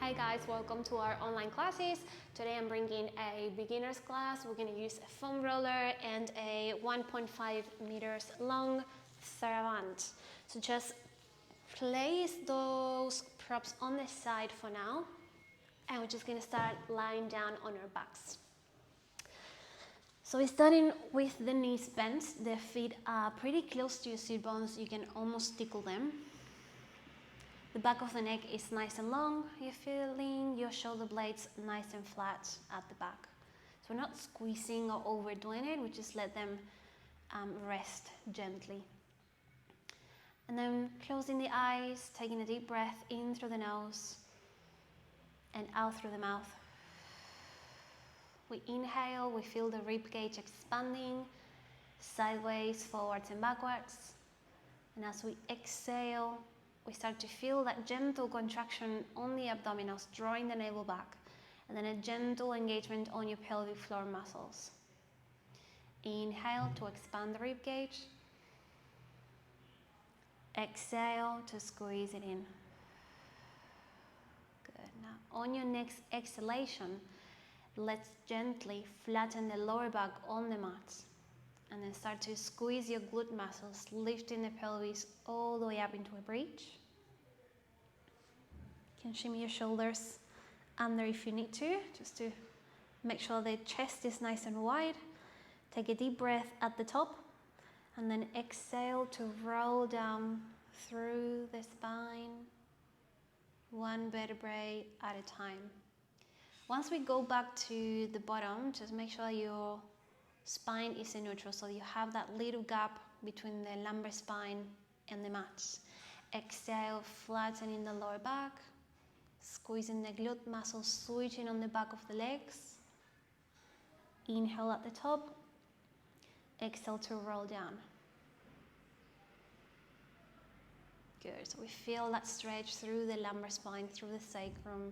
Hi guys, welcome to our online classes. Today I'm bringing a beginner's class. We're going to use a foam roller and a 1.5 meters long Theraband. So just place those props on the side for now, and we're just going to start lying down on our backs. So we're starting with the knees bent. The feet are pretty close to your sit bones. You can almost tickle them. The back of the neck is nice and long. You're feeling your shoulder blades nice and flat at the back. So we're not squeezing or overdoing it. We just let them rest gently. And then closing the eyes, taking a deep breath in through the nose and out through the mouth. We inhale, we feel the rib cage expanding sideways, forwards and backwards. And as we exhale, we start to feel that gentle contraction on the abdominals, drawing the navel back, and then a gentle engagement on your pelvic floor muscles. Inhale to expand the rib cage. Exhale to squeeze it in. Good. Now, on your next exhalation, let's gently flatten the lower back on the mat, and then start to squeeze your glute muscles, lifting the pelvis all the way up into a bridge. You can shimmy your shoulders under if you need to, just to make sure the chest is nice and wide. Take a deep breath at the top, and then exhale to roll down through the spine, one vertebrae at a time. Once we go back to the bottom, just make sure your spine is in neutral, so you have that little gap between the lumbar spine and the mat. Exhale, flattening the lower back, squeezing the glute muscles, switching on the back of the legs. Inhale at the top, exhale to roll down. Good, so we feel that stretch through the lumbar spine, through the sacrum,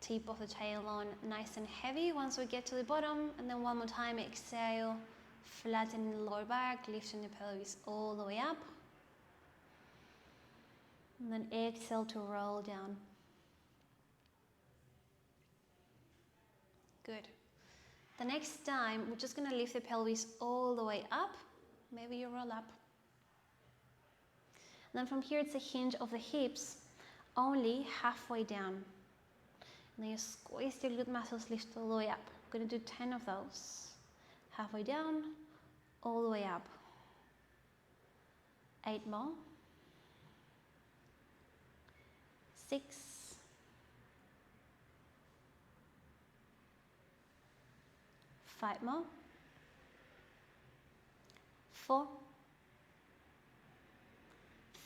tip of the tailbone, nice and heavy once we get to the bottom. And then one more time, exhale, flattening the lower back, lifting the pelvis all the way up. And then exhale to roll down. Good. The next time, we're just going to lift the pelvis all the way up. Maybe you roll up. And then from here, it's a hinge of the hips, only halfway down. And then you squeeze your glute muscles, lift all the way up. I'm going to do 10 of those. Halfway down, all the way up. 8 more. 6. 5 more. 4.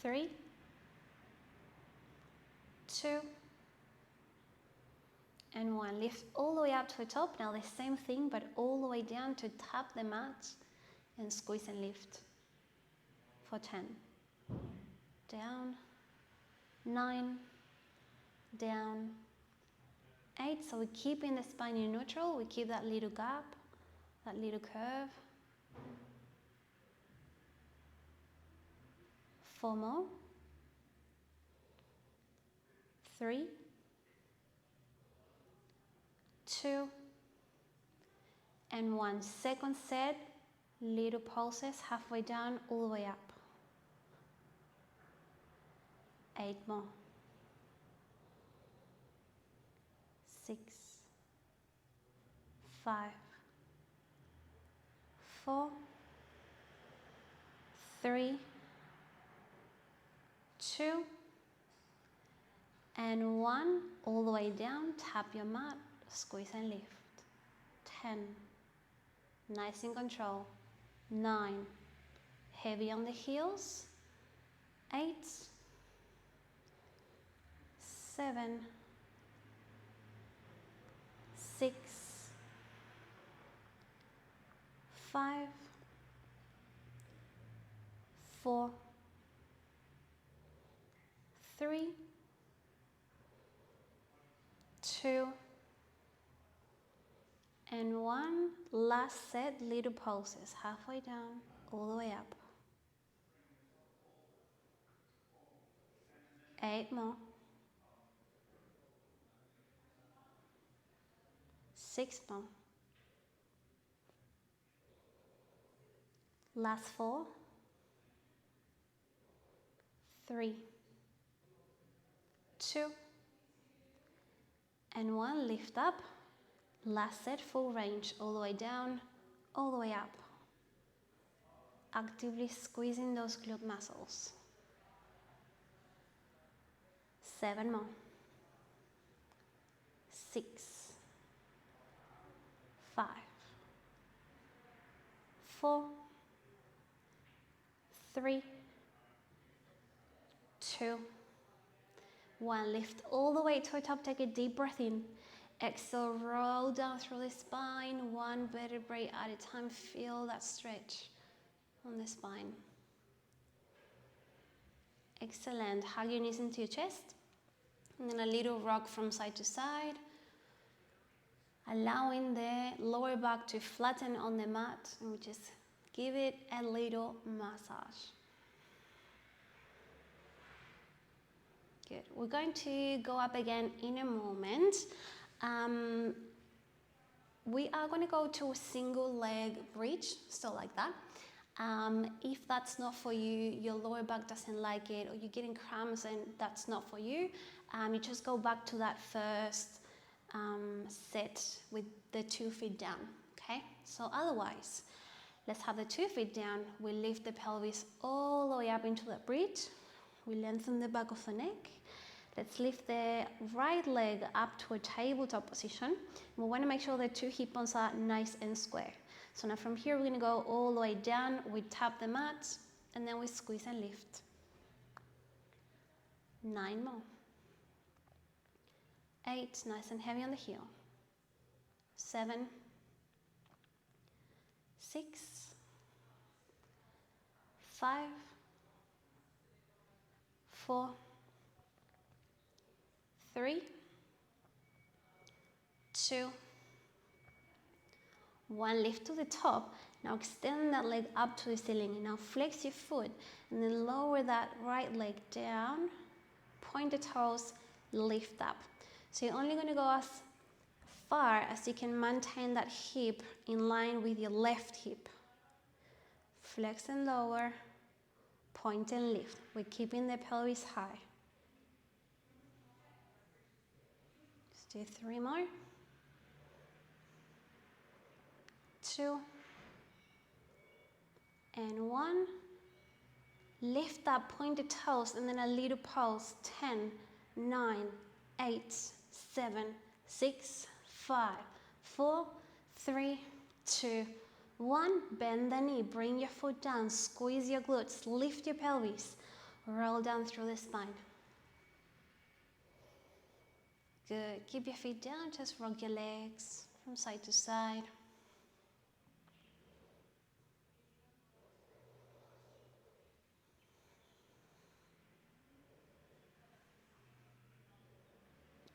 3. 2. And 1. Lift all the way up to the top. Now the same thing, but all the way down to tap the mat and squeeze and lift for 10. Down. 9. Down. 8. So we keep in the spine in neutral. We keep that little gap, that little curve. 4 more. 3. 2. And 1. Second set, little pulses, halfway down, all the way up. 8 more. 6. 5. 4. 3. 2. And 1. All the way down, tap your mat, squeeze and lift. 10. Nice in control. 9. Heavy on the heels. 8. 7. 6. 5. 4. 3. 2. And 1. Last set, little pulses, halfway down, all the way up. 8 more. 6 more. Last 4, 3, 2, and 1. Lift up. Last set, full range, all the way down, all the way up. Actively squeezing those glute muscles. 7 more. 6, 5, 4, 3, 2, 1. Lift all the way to the top. Take a deep breath in. Exhale, roll down through the spine, one vertebrae at a time. Feel that stretch on the spine. Excellent. Hug your knees into your chest. And then a little rock from side to side. Allowing the lower back to flatten on the mat. And we just give it a little massage. Good. We're going to go up again in a moment. We are going to go to a single leg bridge, still like that. If that's not for you, your lower back doesn't like it, or you're getting cramps and that's not for you, you just go back to that first set with the 2 feet down, okay? So otherwise, let's have the 2 feet down. We lift the pelvis all the way up into the bridge. We lengthen the back of the neck. Let's lift the right leg up to a tabletop position. We want to make sure the 2 hip bones are nice and square. So now from here, we're going to go all the way down. We tap the mat, and then we squeeze and lift. 9 more. 8, nice and heavy on the heel. 7, 6, 5, 4, 3, 2, 1. Lift to the top. Now extend that leg up to the ceiling. Now flex your foot and then lower that right leg down. Point the toes, lift up. So you're only going to go as far as you can maintain that hip in line with your left hip. Flex and lower, point and lift. We're keeping the pelvis high. Let's do 3 more. 2 and 1. Lift up, point the toes, and then a little pulse. 10, 9, 8, 7, 6, 5, 4, 3, 2, 1. Bend the knee, bring your foot down, squeeze your glutes, lift your pelvis, roll down through the spine. Good. Keep your feet down, just rock your legs from side to side.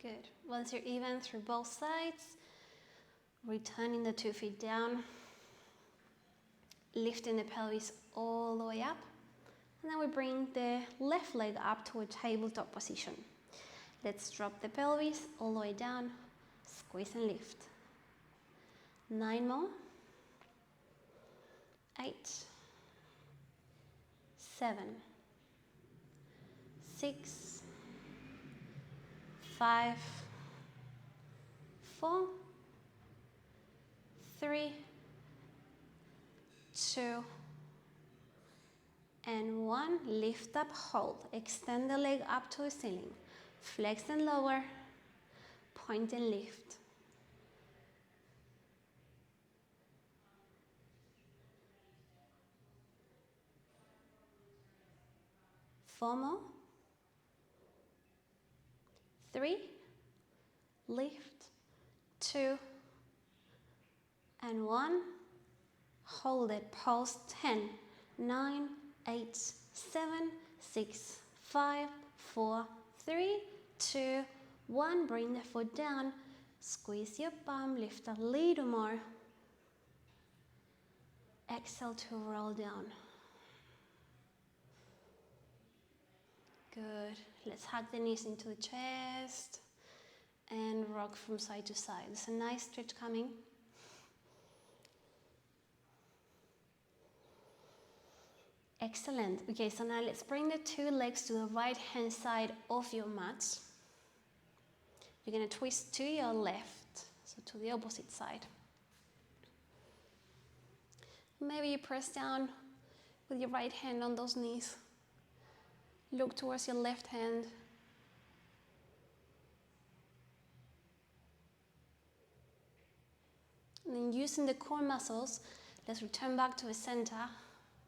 Good. Once you're even through both sides, returning the 2 feet down, lifting the pelvis all the way up, and then we bring the left leg up to a tabletop position. Let's drop the pelvis all the way down, squeeze and lift. 9 more. 8, 7, 6, 5, 4, 3, 2, and 1. Lift up, hold. Extend the leg up to the ceiling. Flex and lower, point and lift. Four more. 3, lift, 2, and 1. Hold it, pulse. 10, 9, 8, 7, 6, 5, 4, 3, 2, 1. Bring the foot down, squeeze your bum, lift a little more. Exhale to roll down. Good. Let's hug the knees into the chest and rock from side to side. There's a nice stretch coming. Excellent. Okay, so now let's bring the two legs to the right hand side of your mat. You're going to twist to your left, so to the opposite side. Maybe you press down with your right hand on those knees. Look towards your left hand. And then using the core muscles, let's return back to the center.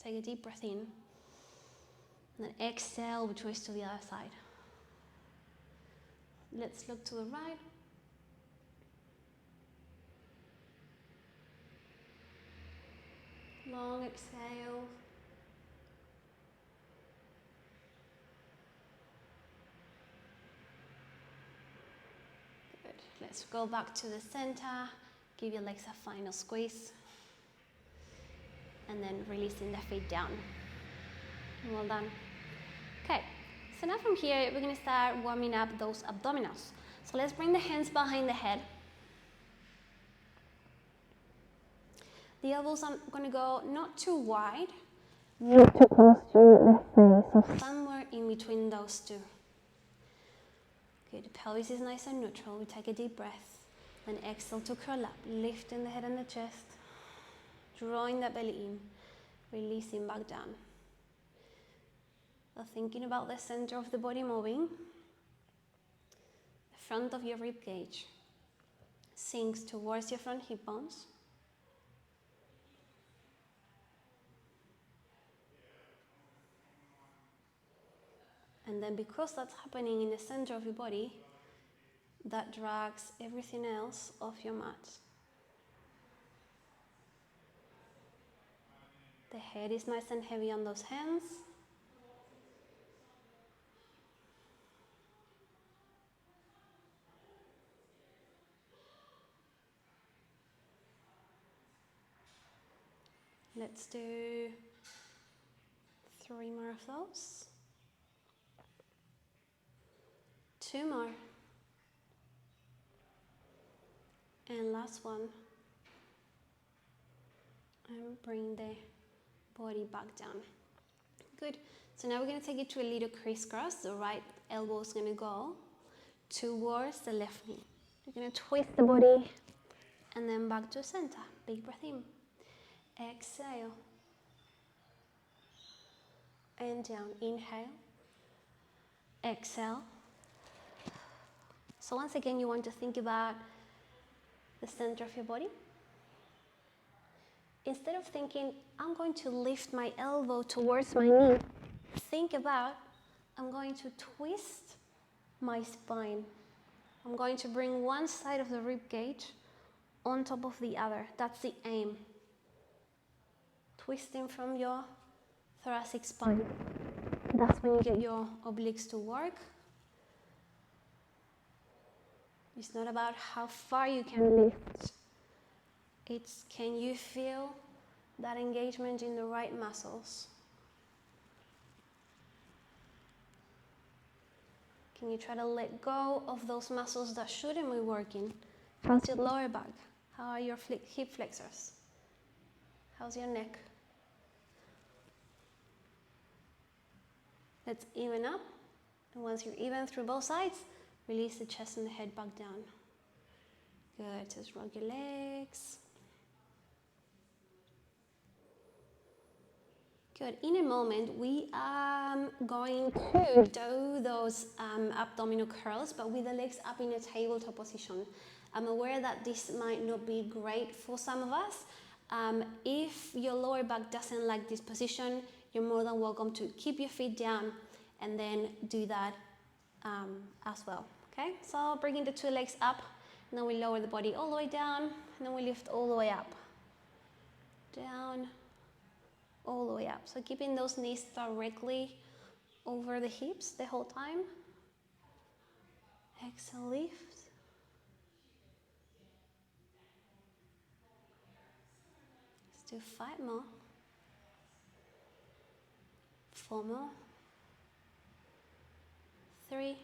Take a deep breath in. And then exhale, we twist to the other side. Let's look to the right. Long exhale. Good. Let's go back to the center. Give your legs a final squeeze. And then releasing the feet down. Well done. Okay, so now from here, we're going to start warming up those abdominals. So let's bring the hands behind the head. The elbows are going to go not too wide, not too close to the face, so somewhere in between those two. Good, the pelvis is nice and neutral. We take a deep breath, then exhale to curl up, lifting the head and the chest, drawing that belly in, releasing back down. So thinking about the center of the body moving, the front of your rib cage sinks towards your front hip bones. And then because that's happening in the center of your body, that drags everything else off your mat. The head is nice and heavy on those hands. Let's do 3 more of those. 2 more. And last one. And bring the body back down. Good. So now we're going to take it to a little crisscross. The right elbow is going to go towards the left knee. You're going to twist the body and then back to center. Big breath in. Exhale. And down. Inhale. Exhale. So once again, you want to think about the center of your body. Instead of thinking, I'm going to lift my elbow towards my knee, think about, I'm going to twist my spine. I'm going to bring one side of the rib cage on top of the other. That's the aim. Twisting from your thoracic spine. That's when you get your obliques to work. It's not about how far you can lift. It's can you feel that engagement in the right muscles? Can you try to let go of those muscles that shouldn't be working? How's your lower back? How are your hip flexors? How's your neck? Let's even up. And once you're even through both sides, release the chest and the head back down. Good, just rock your legs. Good, in a moment we are going to do those abdominal curls, but with the legs up in a tabletop position. I'm aware that this might not be great for some of us. If your lower back doesn't like this position, you're more than welcome to keep your feet down and then do that as well. Okay, so bringing the 2 legs up, and then we lower the body all the way down, and then we lift all the way up. Down, all the way up. So keeping those knees directly over the hips the whole time. Exhale, lift. Let's do 5 more. 4 more. 3.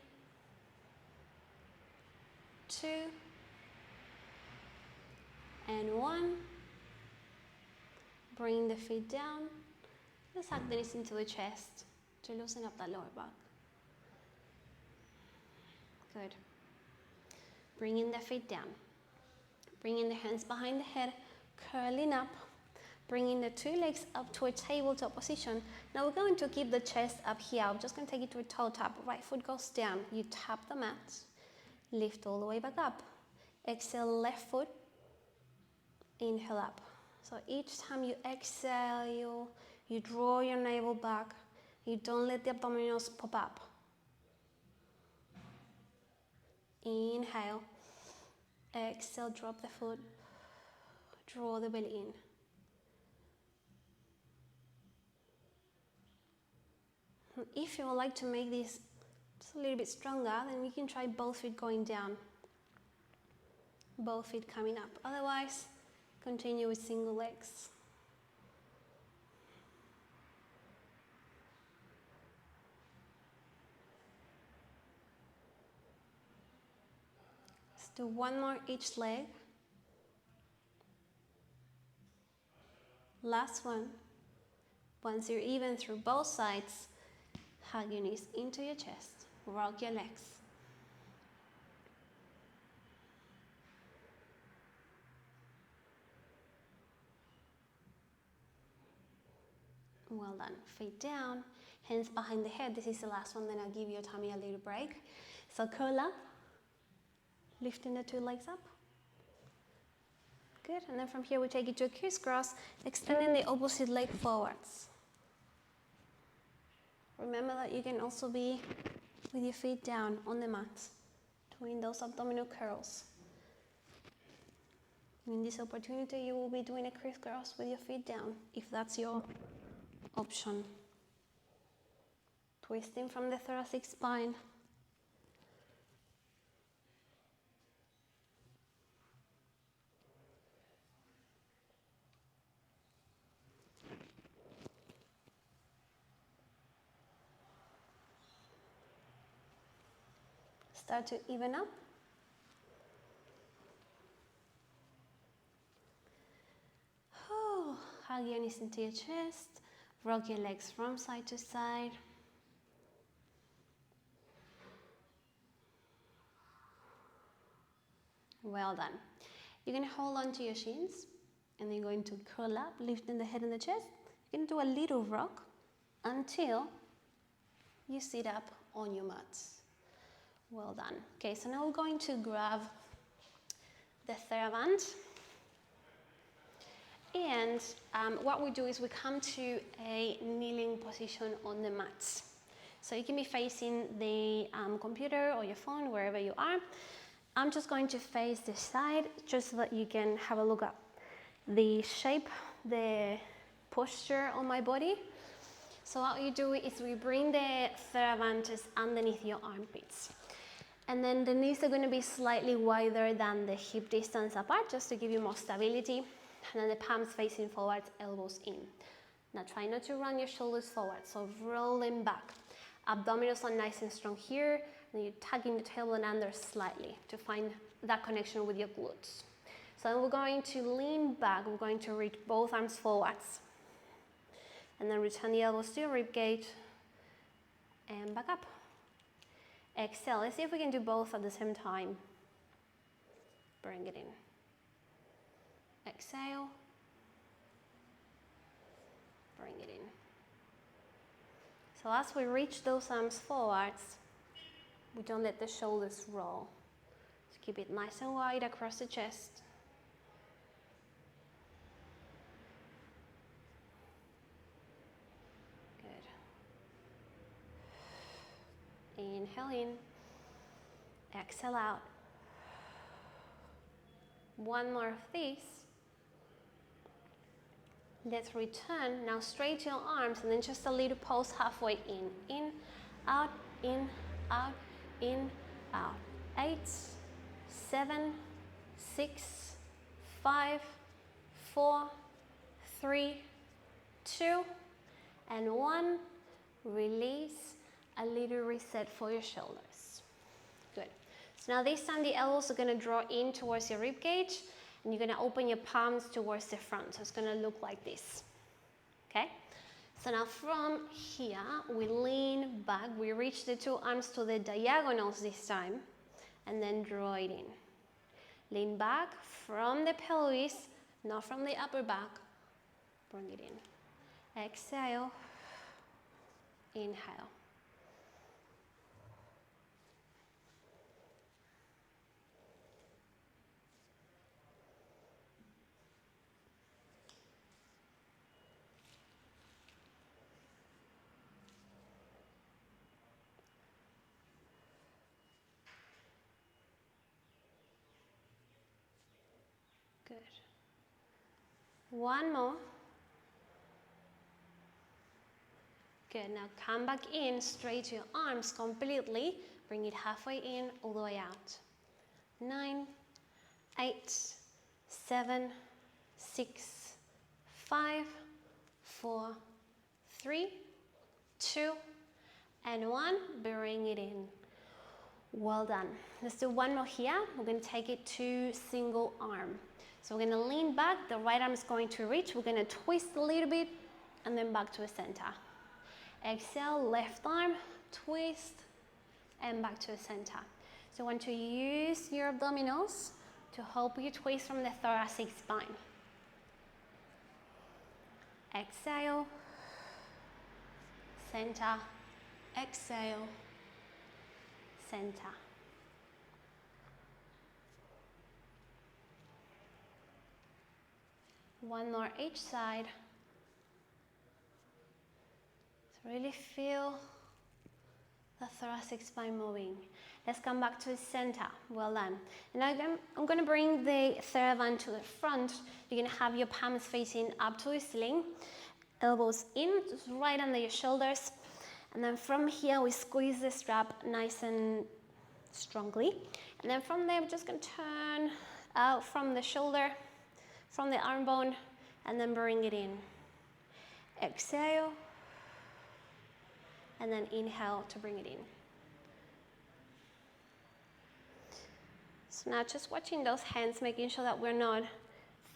2, and 1. Bring the feet down. Let's hug the knees into the chest to loosen up that lower back. Good. Bringing the feet down. Bringing the hands behind the head, curling up. Bringing the 2 legs up to a tabletop position. Now we're going to keep the chest up here. I'm just going to take it to a toe tap. Right foot goes down. You tap the mat. Lift all the way back up. Exhale, left foot. Inhale up. So each time you exhale, you draw your navel back. You don't let the abdominals pop up. Inhale. Exhale, drop the foot. Draw the belly in. If you would like to make this just a little bit stronger, then we can try both feet going down. Both feet coming up. Otherwise, continue with single legs. Let's do one more each leg. Last one. Once you're even through both sides, hug your knees into your chest. Rock your legs. Well done. Feet down, hands behind the head. This is the last one, then I'll give your tummy a little break. So curl up, lifting the 2 legs up. Good, and then from here we take it to a crisscross, extending the opposite leg forwards. Remember that you can also be with your feet down on the mat, doing those abdominal curls. In this opportunity, you will be doing a crisscross with your feet down, if that's your option. Twisting from the thoracic spine. Start to even up. Hug your knees into your chest. Rock your legs from side to side. Well done. You're going to hold on to your shins and then you're going to curl up, lifting the head and the chest. You're going to do a little rock until you sit up on your mat. Well done. Okay, so now we're going to grab the Theraband. And what we do is we come to a kneeling position on the mat. So you can be facing the computer or your phone, wherever you are. I'm just going to face this side just so that you can have a look at the shape, the posture on my body. So what you do is we bring the Theraband just underneath your armpits. And then the knees are going to be slightly wider than the hip distance apart, just to give you more stability. And then the palms facing forwards, elbows in. Now try not to run your shoulders forward, so roll them back. Abdominals are nice and strong here, and you're tugging the tailbone under slightly to find that connection with your glutes. So then we're going to lean back, we're going to reach both arms forwards. And then return the elbows to your ribcage, and back up. Exhale, let's see if we can do both at the same time. Bring it in. Exhale. Bring it in. So as we reach those arms forwards, we don't let the shoulders roll. Just keep it nice and wide across the chest. Good. Inhale in. Exhale out. One more of these. Let's return now straight to your arms and then just a little pulse halfway in, out, in, out, in, out. 8, 7, 6, 5, 4, 3, 2, and 1. Release. A little reset for your shoulders. Good. So now this time the elbows are going to draw in towards your rib cage, and you're going to open your palms towards the front. So it's going to look like this. Okay? So now from here, we lean back. We reach the two arms to the diagonals this time, and then draw it in. Lean back from the pelvis, not from the upper back. Bring it in. Exhale. Inhale. Good. One more. Good. Now come back in, straight to your arms completely. Bring it halfway in, all the way out. 9, 8, 7, 6, 5, 4, 3, 2, and 1. Bring it in. Well done. Let's do one more here. We're going to take it to single arm. So we're going to lean back. The right arm is going to reach. We're going to twist a little bit and then back to the center. Exhale, left arm, twist, and back to the center. So you want to use your abdominals to help you twist from the thoracic spine. Exhale, center, exhale, center. One more each side. So really feel the thoracic spine moving. Let's come back to the center. Well done. And now I'm going to bring the Theraband to the front. You're going to have your palms facing up to the ceiling, elbows in, just right under your shoulders. And then from here, we squeeze the strap nice and strongly. And then from there, we're just going to turn out from the shoulder, from the arm bone, and then bring it in. Exhale, and then inhale to bring it in. So now just watching those hands, making sure that we're not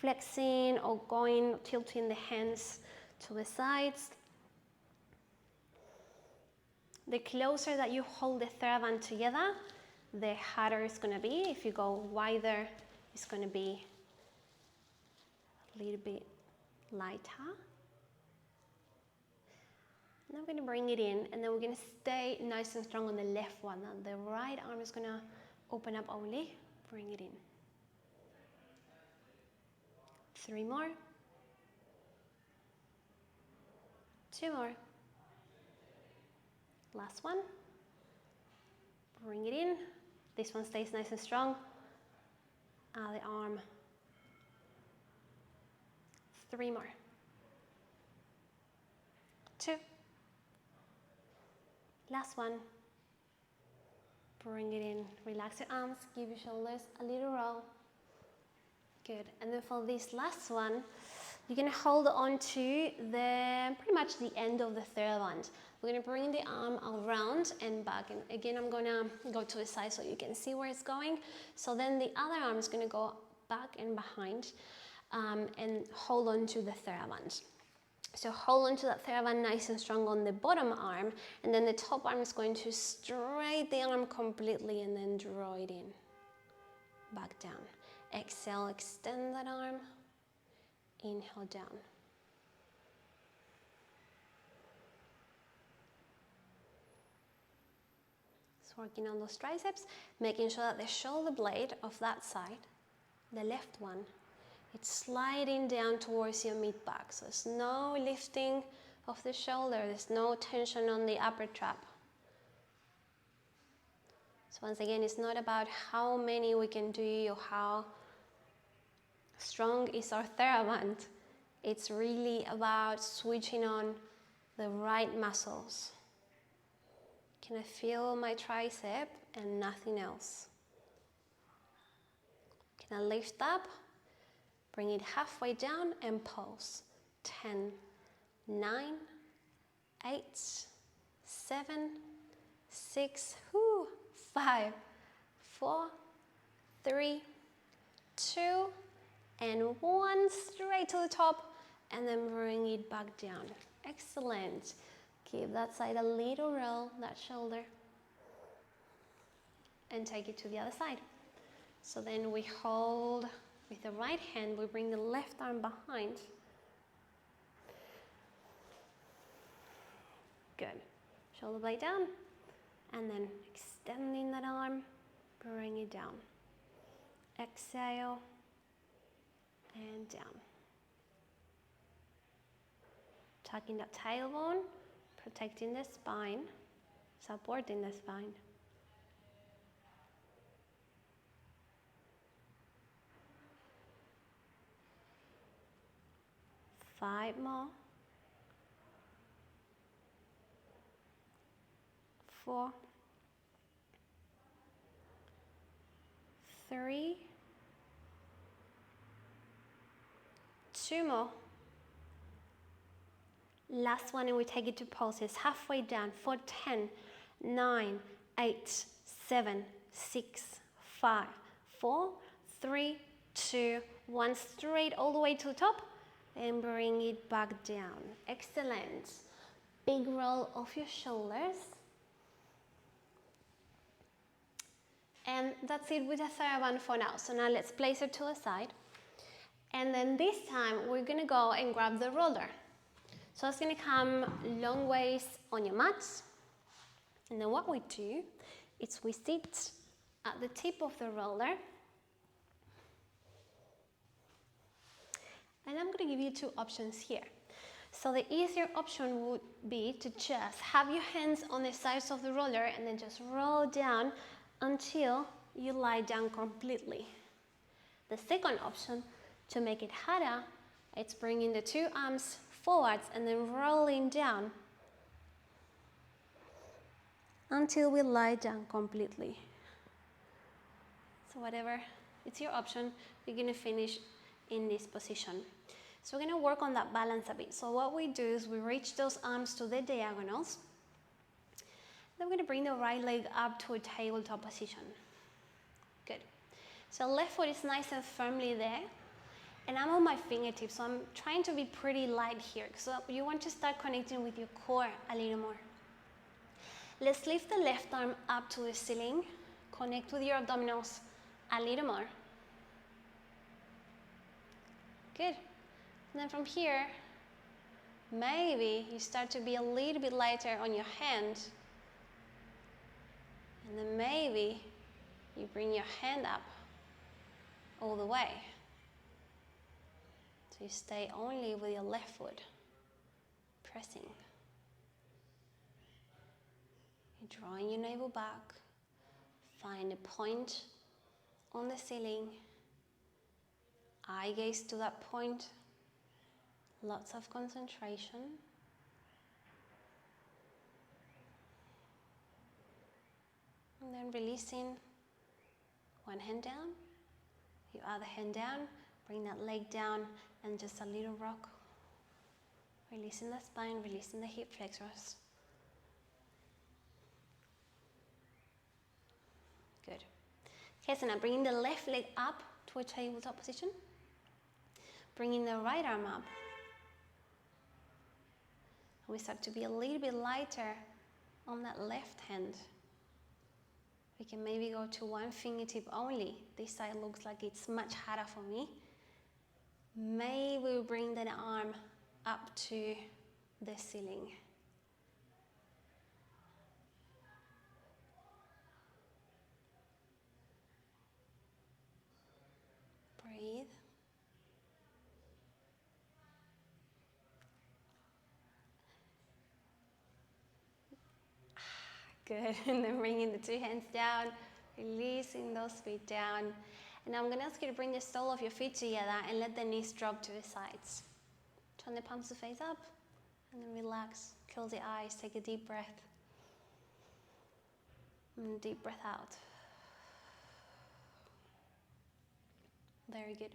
flexing or tilting the hands to the sides. The closer that you hold the Theraband together, the harder it's going to be. If you go wider, it's going to be a little bit lighter. Now we're going to bring it in, and then we're going to stay nice and strong on the left one. Now the right arm is going to open up only. Bring it in. 3 more. 2 more. Last one. Bring it in. This one stays nice and strong. Other arm. 3 more. 2. Last one. Bring it in. Relax your arms. Give your shoulders a little roll. Good. And then for this last one, you're going to hold on to pretty much the end of the Theraband. We're going to bring the arm around and back. And again, I'm going to go to the side so you can see where it's going. So then the other arm is going to go back and behind and hold on to the Theraband. So hold on to that Theraband nice and strong on the bottom arm, and then the top arm is going to straight the arm completely and then draw it in. Back down. Exhale, extend that arm. Inhale down. Just working on those triceps, making sure that the shoulder blade of that side, the left one, it's sliding down towards your mid-back. So there's no lifting of the shoulder. There's no tension on the upper trap. So once again, it's not about how many we can do or how strong is our Theraband. It's really about switching on the right muscles. Can I feel my tricep and nothing else? Can I lift up? Bring it halfway down and pulse. 10, 9, 8, 7, 6, 5, 4, 3, 2, and 1. Straight to the top, and then bring it back down. Excellent. Give that side a little roll, that shoulder, and take it to the other side. So then we hold with the right hand, we bring the left arm behind. Good. Shoulder blade down, and then extending that arm, bring it down. Exhale, and down. Tucking that tailbone, protecting the spine, supporting the spine. Five more. 4, 3, 2 more. Last one, and we take it to pulses, halfway down for 10, 9, 8, 7, 6, 5, 4, 3, 2, 1. Straight all the way to the top, and bring it back down. Excellent. Big roll of your shoulders. And that's it with the Theraband for now. So now let's place it to the side. And then this time, we're gonna go and grab the roller. So it's gonna come long ways on your mat. And then what we do is we sit at the tip of the roller. And I'm gonna give you two options here. So the easier option would be to just have your hands on the sides of the roller and then just roll down until you lie down completely. The second option, to make it harder, it's bringing the two arms forwards and then rolling down until we lie down completely. So whatever, it's your option, you're gonna finish in this position. So we're gonna work on that balance a bit. So what we do is we reach those arms to the diagonals. Then we're gonna bring the right leg up to a tabletop position. Good. So left foot is nice and firmly there. And I'm on my fingertips, so I'm trying to be pretty light here. So you want to start connecting with your core a little more. Let's lift the left arm up to the ceiling. Connect with your abdominals a little more. Good. And then from here, maybe you start to be a little bit lighter on your hand. And then maybe you bring your hand up all the way. So you stay only with your left foot pressing. You're drawing your navel back. Find a point on the ceiling. Eye gaze to that point. Lots of concentration. And then releasing one hand down, your other hand down, bring that leg down and just a little rock. Releasing the spine, releasing the hip flexors. Good. Okay, so now bringing the left leg up to a tabletop position. Bringing the right arm up. We start to be a little bit lighter on that left hand. We can maybe go to one fingertip only. This side looks like it's much harder for me. Maybe we bring that arm up to the ceiling. Breathe. Good, and then bringing the two hands down, releasing those feet down. And I'm gonna ask you to bring the sole of your feet together and let the knees drop to the sides. Turn the palms to face up, and then relax, close the eyes, take a deep breath. And deep breath out. Very good.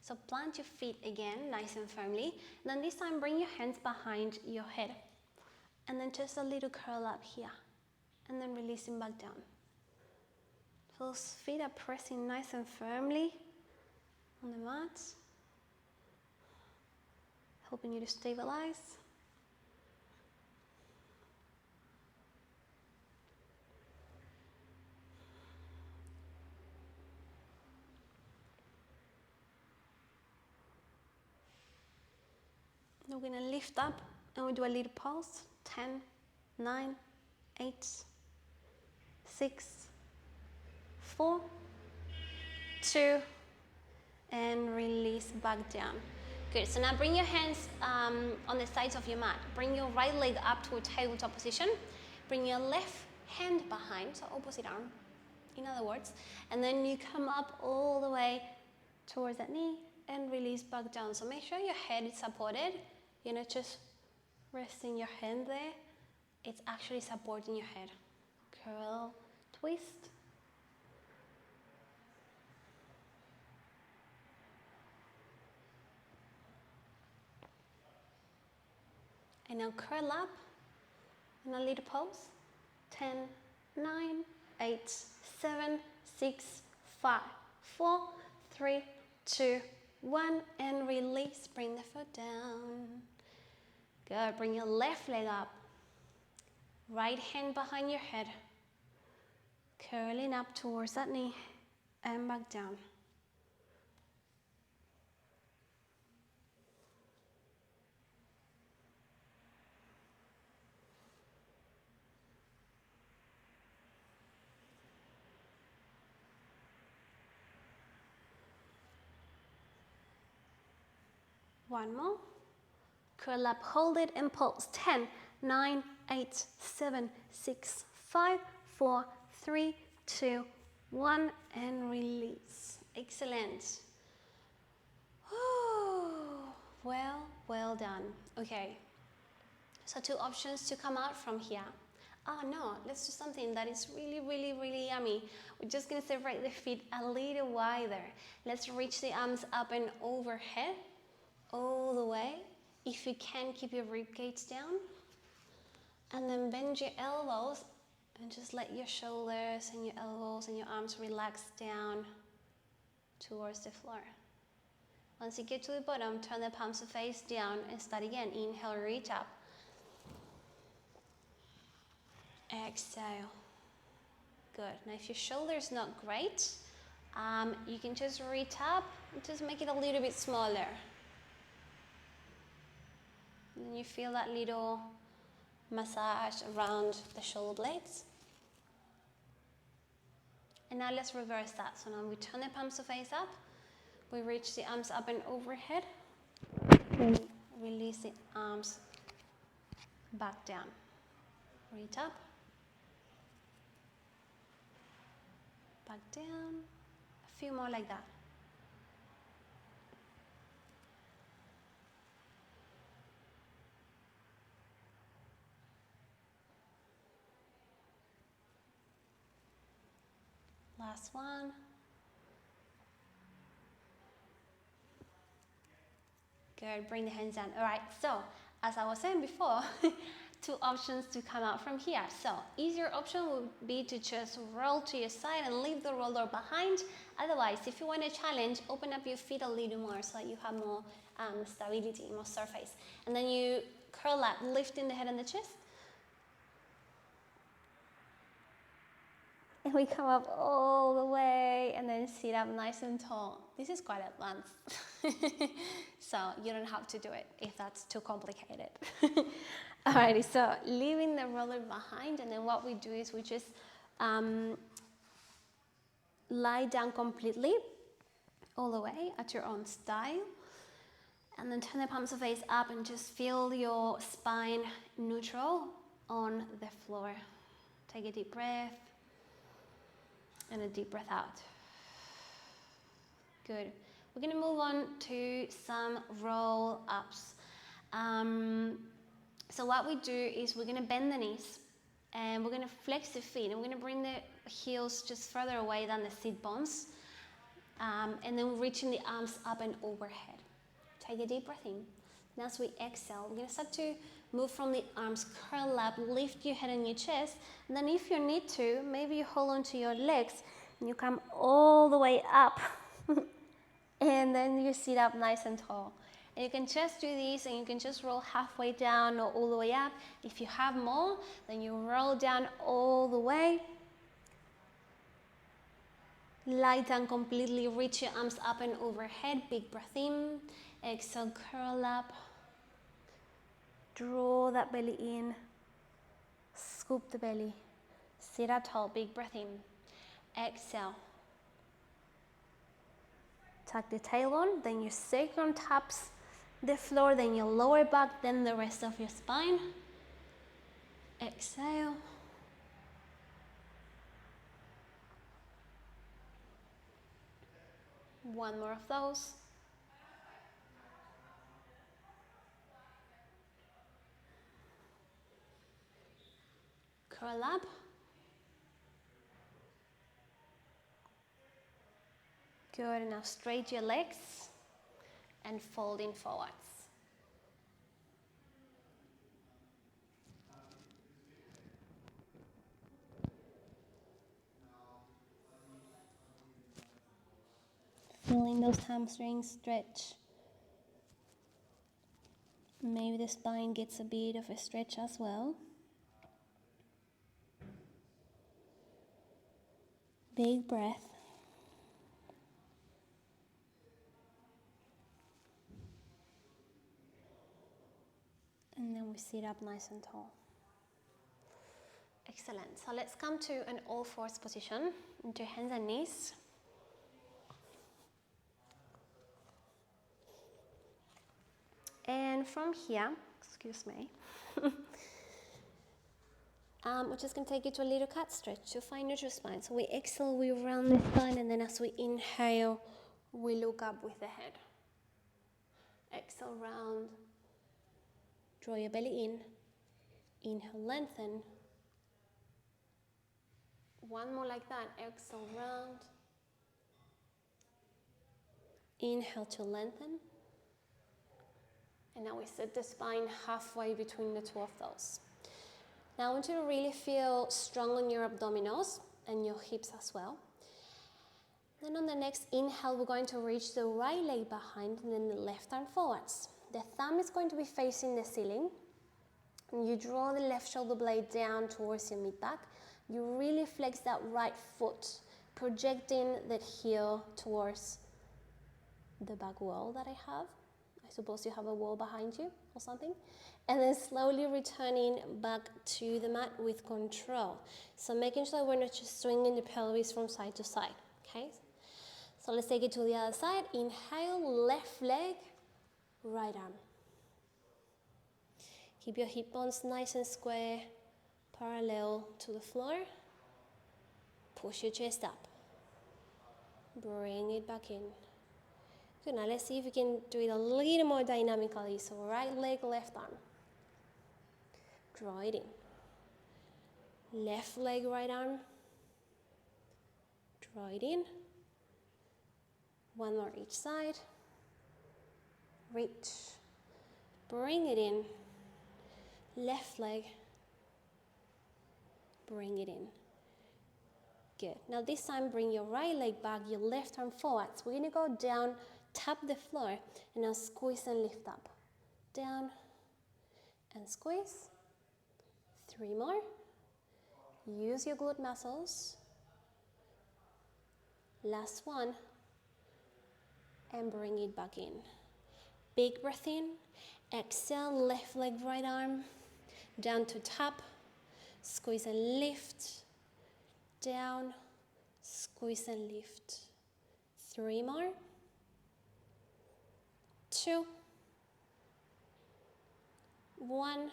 So plant your feet again, nice and firmly. Then this time bring your hands behind your head. And then just a little curl up here. And then releasing back down. Those feet are pressing nice and firmly on the mat, helping you to stabilize. We're going to lift up and we do a little pause. 10, 9, 8, 6, 4, 2, and release back down. Good, so now bring your hands on the sides of your mat. Bring your right leg up to a tabletop position. Bring your left hand behind, so opposite arm, in other words. And then you come up all the way towards that knee and release back down. So make sure your head is supported. You're not just resting your hand there. It's actually supporting your head. Curl, twist. And now curl up in a little pose. 10, 9, 8, 7, 6, 5, 4, 3, 2, 1, and release. Bring the foot down. Good. Bring your left leg up. Right hand behind your head. Curling up towards that knee and back down. One more. Curl up, hold it, and pulse. 10, 9, 8, 7, 6, 5, 4, 3, 2, 1, and release. Excellent. Well done. Okay, so 2 options to come out from here. Oh no, let's do something that is really yummy. We're just gonna separate the feet a little wider. Let's reach the arms up and overhead, all the way. If you can, keep your rib cage down. And then bend your elbows and just let your shoulders and your elbows and your arms relax down towards the floor. Once you get to the bottom, turn the palms face down and start again. Inhale, reach up. Exhale. Good. Now if your shoulder is not great, you can just reach up and just make it a little bit smaller. And you feel that little massage around the shoulder blades. And now let's reverse that. So now we turn the palms face up. We reach the arms up and overhead. And release the arms back down. Reach up. Back down. A few more like that. Last one. Good, bring the hands down. All right, so as I was saying before, 2 options to come out from here. So easier option would be to just roll to your side and leave the roller behind. Otherwise, if you want a challenge, open up your feet a little more so that you have more stability, more surface. And then you curl up, lifting the head and the chest. And we come up all the way and then sit up nice and tall. This is quite advanced. So you don't have to do it if that's too complicated. Alrighty, so leaving the roller behind, and then what we do is we just lie down completely all the way at your own style. And then turn the palms of face up and just feel your spine neutral on the floor. Take a deep breath. And a deep breath out. Good. We're going to move on to some roll ups. So what we do is we're going to bend the knees and we're going to flex the feet and we're going to bring the heels just further away than the sit bones. And then reaching the arms up and overhead. Take a deep breath in. Now as we exhale, we're going to start to move from the arms, curl up, lift your head and your chest. And then if you need to, maybe you hold on to your legs You come all the way up. And then you sit up nice and tall. And you can just do this and you can just roll halfway down or all the way up. If you have more, then you roll down all the way. Lie down completely, reach your arms up and overhead. Big breath in. Exhale, curl up. Draw that belly in. Scoop the belly. Sit up tall, big breath in. Exhale. Tuck the tail on, then your sacrum taps the floor, then your lower back, then the rest of your spine. Exhale. One more of those. Curl up. Good, now straight your legs and folding forwards. Feeling those hamstrings stretch. Maybe the spine gets a bit of a stretch as well. Big breath. And then we sit up nice and tall. Excellent. So let's come to an all fours position, into hands and knees. And from here, excuse me, we're just going to take it to a little cat stretch to find neutral spine. So we exhale, we round the spine, and then as we inhale, we look up with the head. Exhale, round. Draw your belly in. Inhale, lengthen. One more like that. Exhale, round. Inhale to lengthen. And now we set the spine halfway between the two of those. Now I want you to really feel strong on your abdominals and your hips as well. Then on the next inhale, we're going to reach the right leg behind and then the left arm forwards. The thumb is going to be facing the ceiling. And you draw the left shoulder blade down towards your mid-back. You really flex that right foot, projecting that heel towards the back wall that I have. I suppose you have a wall behind you or something. And then slowly returning back to the mat with control. So making sure that we're not just swinging the pelvis from side to side, okay? So let's take it to the other side. Inhale, left leg, right arm. Keep your hip bones nice and square, parallel to the floor. Push your chest up. Bring it back in. Good, now let's see if we can do it a little more dynamically. So right leg, left arm. Draw it in. Left leg, right arm. Draw it in. One more each side. Reach. Bring it in. Left leg. Bring it in. Good. Now this time bring your right leg back, your left arm forwards. We're going to go down, tap the floor, and now squeeze and lift up. Down and squeeze. 3 more. Use your glute muscles. Last one. And bring it back in. Big breath in. Exhale, left leg, right arm. Down to tap. Squeeze and lift. Down. Squeeze and lift. 3 more. 2. 1.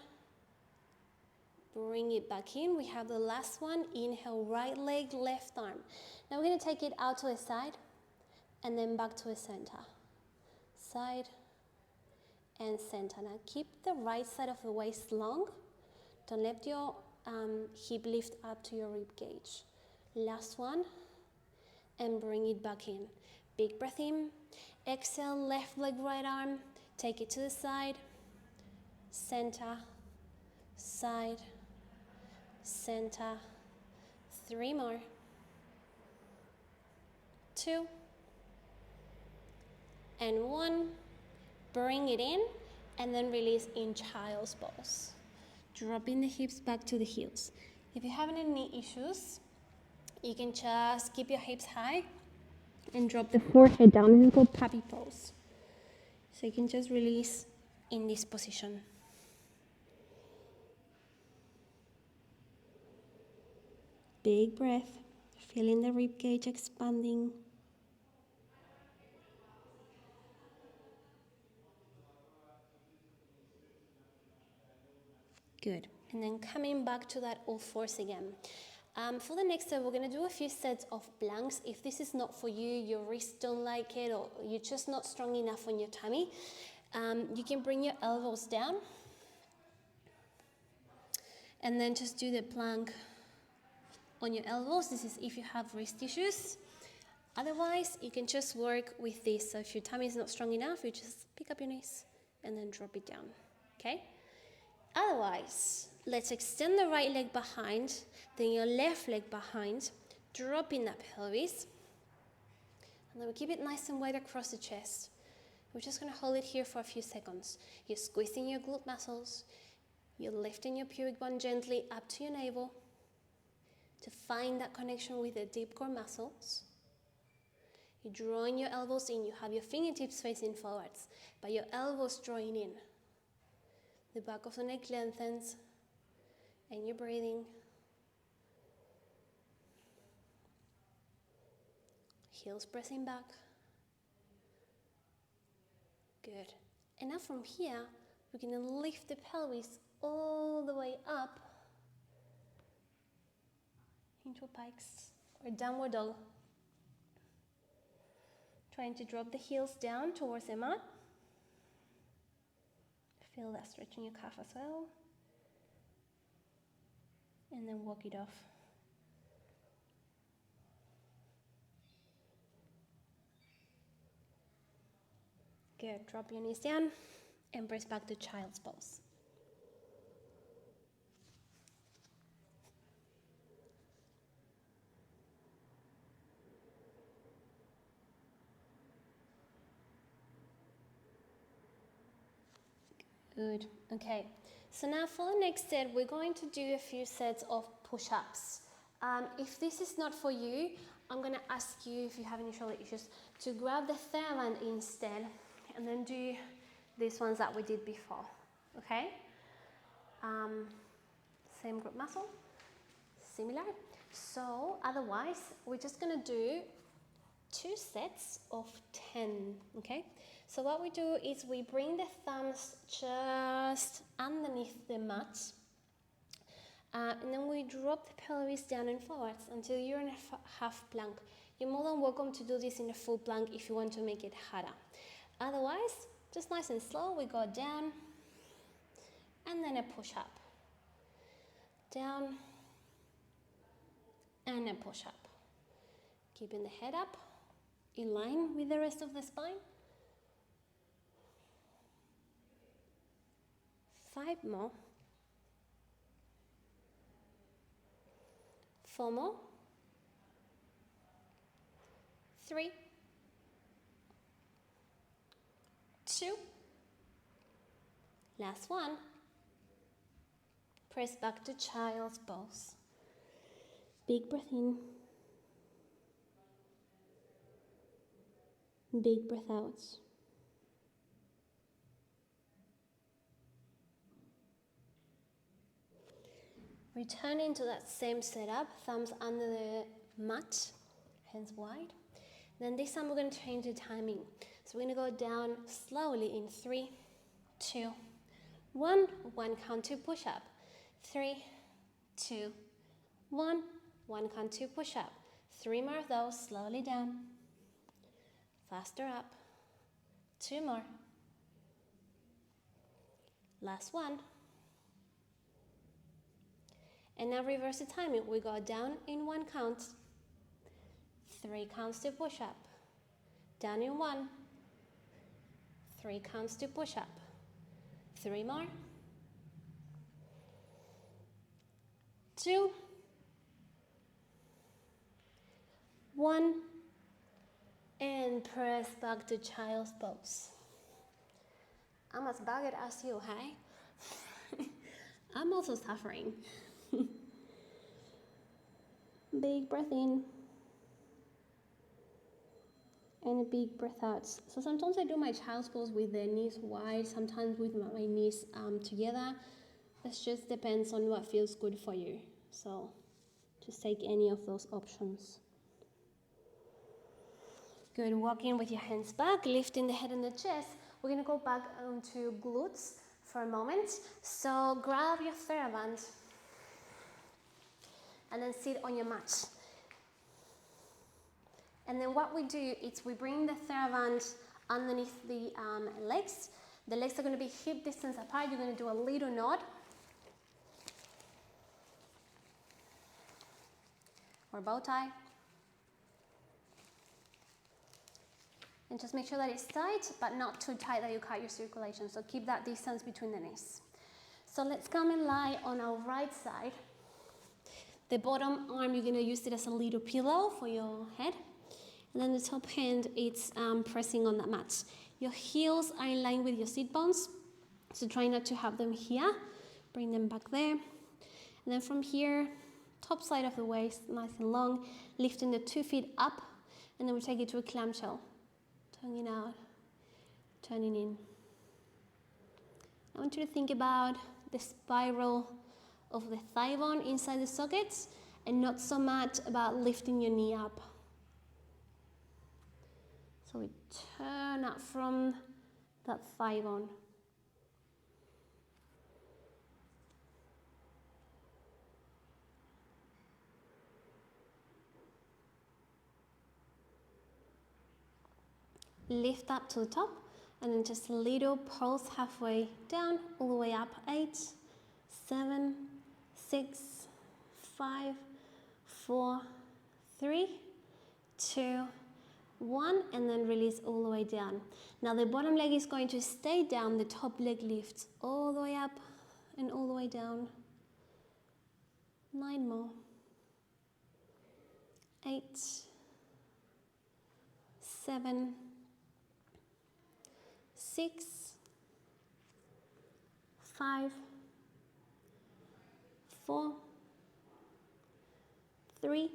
Bring it back in. We have the last one. Inhale, right leg, left arm. Now we're going to take it out to the side and then back to the center. Side and center. Now keep the right side of the waist long. Don't let your hip lift up to your rib cage. Last one. And bring it back in. Big breath in. Exhale, left leg, right arm. Take it to the side. Center. Side. Center. 3 more. 2, and 1. Bring it in, and then release in child's pose. Dropping the hips back to the heels. If you're having any knee issues, you can just keep your hips high and drop the forehead down. This is called puppy pose. So you can just release in this position. Big breath, feeling the rib cage expanding. Good. And then coming back to that all fours again. For the next set, we're going to do a few sets of planks. If this is not for you, your wrists don't like it, or you're just not strong enough on your tummy, you can bring your elbows down and then just do the plank on your elbows. This is if you have wrist issues. Otherwise, you can just work with this. So if your tummy is not strong enough, you just pick up your knees and then drop it down, okay? Otherwise, let's extend the right leg behind, then your left leg behind, dropping that pelvis. And then we keep it nice and wide across the chest. We're just going to hold it here for a few seconds. You're squeezing your glute muscles. You're lifting your pubic bone gently up to your navel to find that connection with the deep core muscles. You're drawing your elbows in. You have your fingertips facing forwards, but your elbows drawing in. The back of the neck lengthens, and you're breathing. Heels pressing back. Good. And now from here, we're going to lift the pelvis all the way up into pikes or downward dog. Trying to drop the heels down towards the mat. Feel that stretch in your calf as well. And then walk it off. Good. Drop your knees down and press back to child's pose. Good. Okay. So now for the next set, we're going to do a few sets of push-ups. If this is not for you, I'm going to ask you, if you have any shoulder issues, to grab the Theraband instead and then do these ones that we did before. Okay? Same group muscle, similar. So otherwise, we're just going to do 2 sets of 10. Okay? So what we do is we bring the thumbs just underneath the mat, and then we drop the pelvis down and forwards until you're in a half plank. You're more than welcome to do this in a full plank if you want to make it harder. Otherwise, just nice and slow, we go down, and then a push up. Down, and a push up. Keeping the head up, in line with the rest of the spine. 5 more. 4 more. 3. 2. Last one. Press back to child's pose. Big breath in. Big breath out. Returning to that same setup, thumbs under the mat, hands wide. Then this time we're going to change the timing. So we're going to go down slowly in 3, 2, 1. 1 count 2 push up. 3, 2, 1. 1 count 2 push up. 3 more of those, slowly down. Faster up. 2 more. Last one. And now reverse the timing. We go down in 1 count. 3 counts to push up. Down in 1. 3 counts to push up. 3 more. 2. 1. and press back to child's pose. I'm as bugged as you, hey? I'm also suffering. Big breath in. And a big breath out. So sometimes I do my child's pose with the knees wide, sometimes with my knees together. It just depends on what feels good for you. So just take any of those options. Good, walking with your hands back, lifting the head and the chest. We're gonna go back onto glutes for a moment. So grab your Theraband and then sit on your mat. And then what we do is we bring the Theraband underneath the legs. The legs are going to be hip distance apart. You're going to do a little nod. Or bow tie. And just make sure that it's tight, but not too tight that you cut your circulation. So keep that distance between the knees. So let's come and lie on our right side. The bottom arm, you're going to use it as a little pillow for your head. And then the top hand, it's pressing on that mat. Your heels are in line with your sit bones, so try not to have them here. Bring them back there. And then from here, top side of the waist, nice and long, lifting the 2 feet up, and then we take it to a clamshell. Tonguing out, turning in. I want you to think about the spiral of the thigh bone inside the sockets, and not so much about lifting your knee up. So we turn up from that thigh bone. Lift up to the top, and then just a little pulse halfway down, all the way up. 8, 7, 6, 5, 4, 3, 2, 1, and then release all the way down. Now the bottom leg is going to stay down, the top leg lifts all the way up and all the way down. 9 more. 8, 7, 6, 5, 4, 3,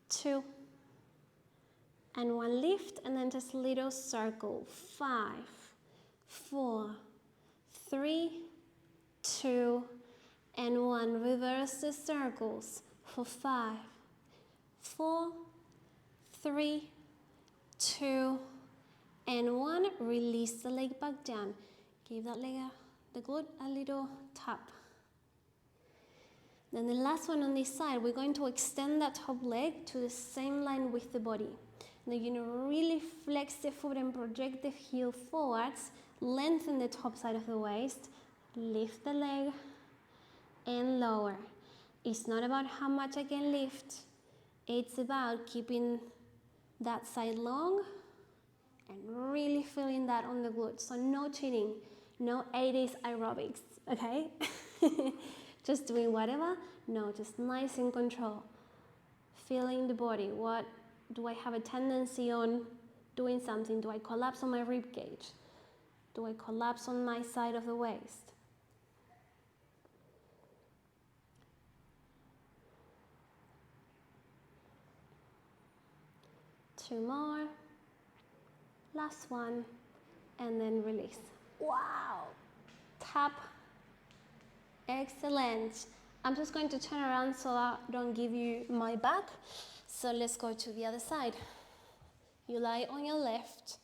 2, and 1. Lift, and then just a little circle. 5, 4, 3, 2, and 1. Reverse the circles for 5, 4, 3, 2, and 1. Release the leg back down. Give that leg, the glute, a little tap. Then the last one on this side, we're going to extend that top leg to the same line with the body. Now you're going to really flex the foot and project the heel forwards, lengthen the top side of the waist, lift the leg, and lower. It's not about how much I can lift, it's about keeping that side long and really feeling that on the glutes. So no cheating, no 80s aerobics, okay? Just doing whatever, no, just nice in control. Feeling the body. What do I have a tendency on doing something? Do I collapse on my rib cage? Do I collapse on my side of the waist? Two more. Last one, and then release. Wow! Tap. Excellent. I'm just going to turn around so I don't give you my back. So let's go to the other side. You lie on your left.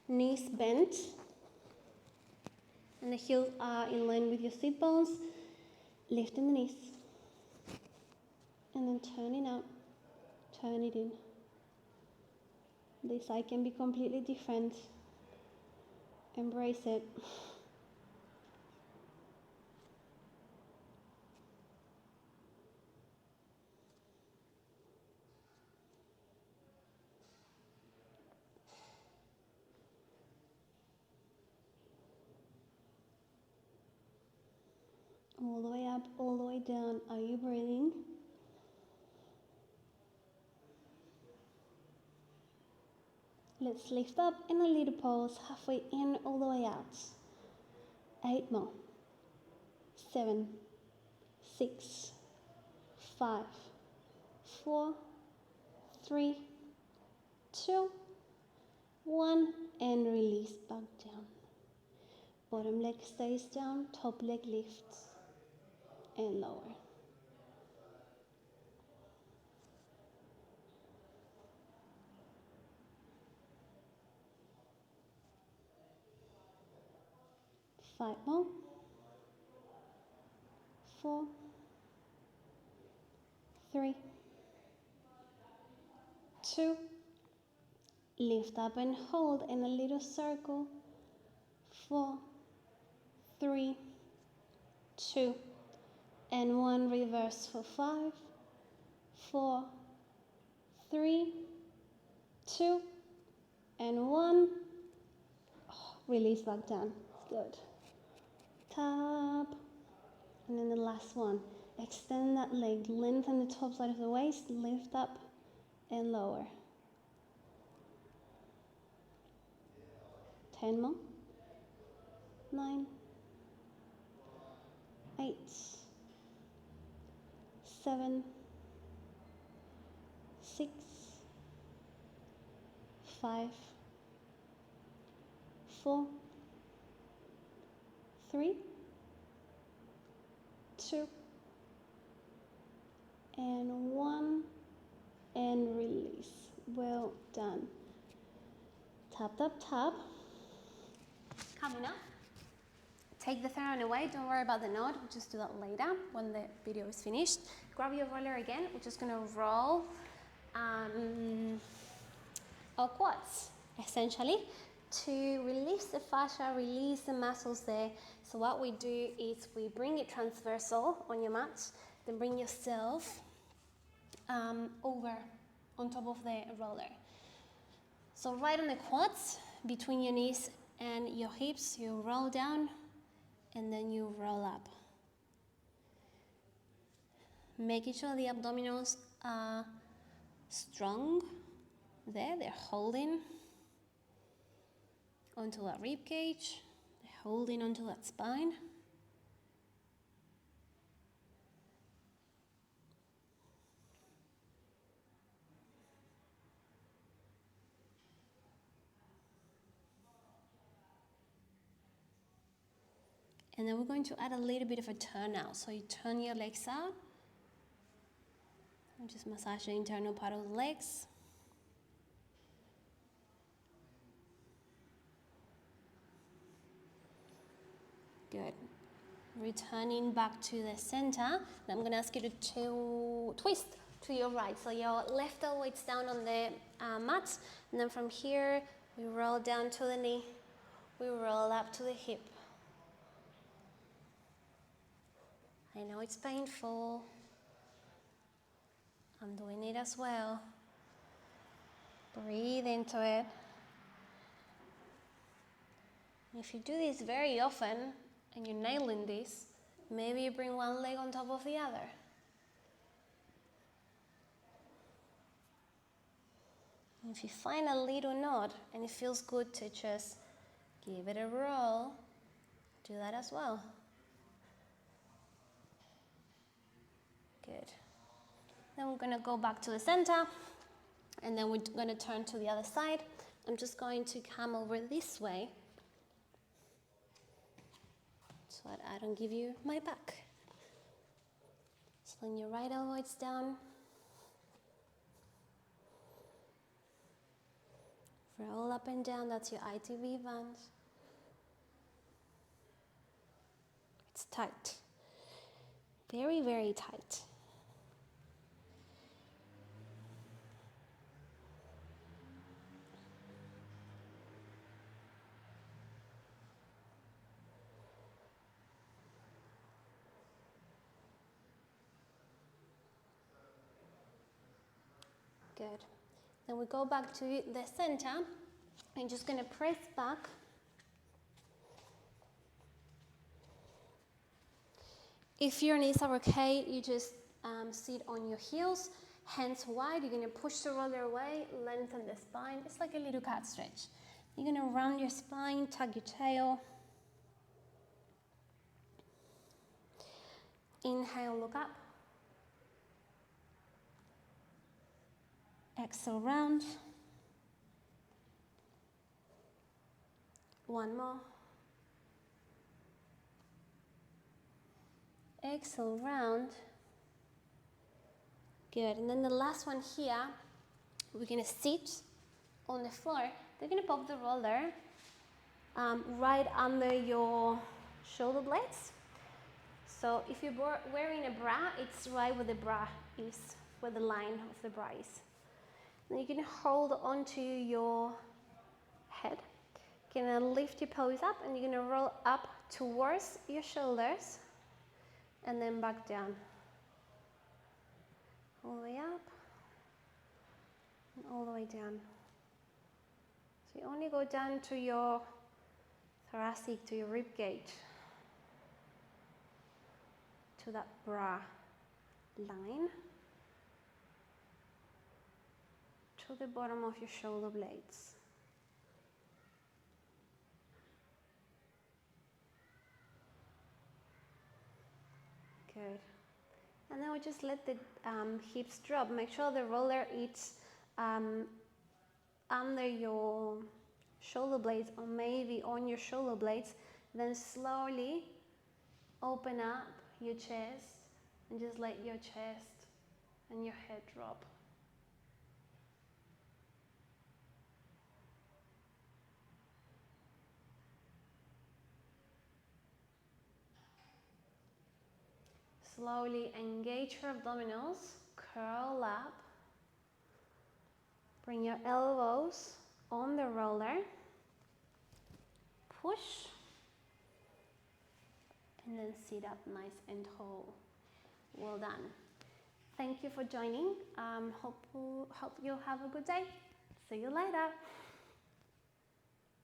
Knees bent. And the heels are in line with your sit bones. Lifting the knees. And then turning out. Turn it in. This side can be completely different. Embrace it. All the way up, all the way down. Are you breathing? Let's lift up in a little pause, halfway in, all the way out. 8 more. 7, 6, 5, 4, 3, 2, 1, and release back down. Bottom leg stays down, top leg lifts and lower. Five more. 4, 3, 2, lift up and hold in a little circle. 4, 3, 2, and 1. Reverse for 5, 4, 3, 2, and 1. Release back down. Good. Tap. And then the last one. Extend that leg, lengthen the top side of the waist, lift up and lower. 10 more. 9, 8, 7, 6, 5, 4, 3, 2, and 1, and release. Well done. Tap, tap, tap. Coming up. Take the Theraband away, don't worry about the knot, we'll just do that later when the video is finished. Grab your roller again, we're just gonna roll our quads, essentially, to release the fascia, release the muscles there. So what we do is we bring it transversal on your mat, then bring yourself over on top of the roller. So right on the quads, between your knees and your hips, you roll down, and then you roll up. Making sure the abdominals are strong there, they're holding onto that rib cage, they're holding onto that spine. And then we're going to add a little bit of a turnout. So you turn your legs out and just massage the internal part of the legs. Good. Returning back to the center. Now I'm going to ask you to twist to your right. So your left elbow's down on the mat. And then from here, we roll down to the knee. We roll up to the hip. I know it's painful. I'm doing it as well. Breathe into it. If you do this very often and you're nailing this, maybe you bring one leg on top of the other. And if you find a little knot and it feels good to just give it a roll, do that as well. Good. Then we're going to go back to the center, and then we're going to turn to the other side. I'm just going to come over this way so that I don't give you my back. So then your right elbow is down. Roll up and down, that's your ITV band. It's tight. Very, very tight. Good. Then we go back to the center. I'm just going to press back. If your knees are okay, you just sit on your heels, hands wide. You're gonna push the roller away, lengthen the spine. It's like a little cat stretch. You're gonna round your spine, tuck your tail. Inhale, look up. Exhale, round. One more. Exhale, round. Good. And then the last one here, we're going to sit on the floor. They're going to pop the roller right under your shoulder blades. So if you're wearing a bra, it's right where the bra is, where the line of the bra is. Then you're going to hold onto your head. You're going to lift your pelvis up and you're going to roll up towards your shoulders and then back down. All the way up and all the way down. So you only go down to your thoracic, to your rib cage, to that bra line, to the bottom of your shoulder blades. Good. And then we just let the hips drop. Make sure the roller is under your shoulder blades or maybe on your shoulder blades. Then slowly open up your chest and just let your chest and your head drop. Slowly engage your abdominals, curl up, bring your elbows on the roller, push, and then sit up nice and tall. Well done. Thank you for joining. Hope you'll have a good day. See you later.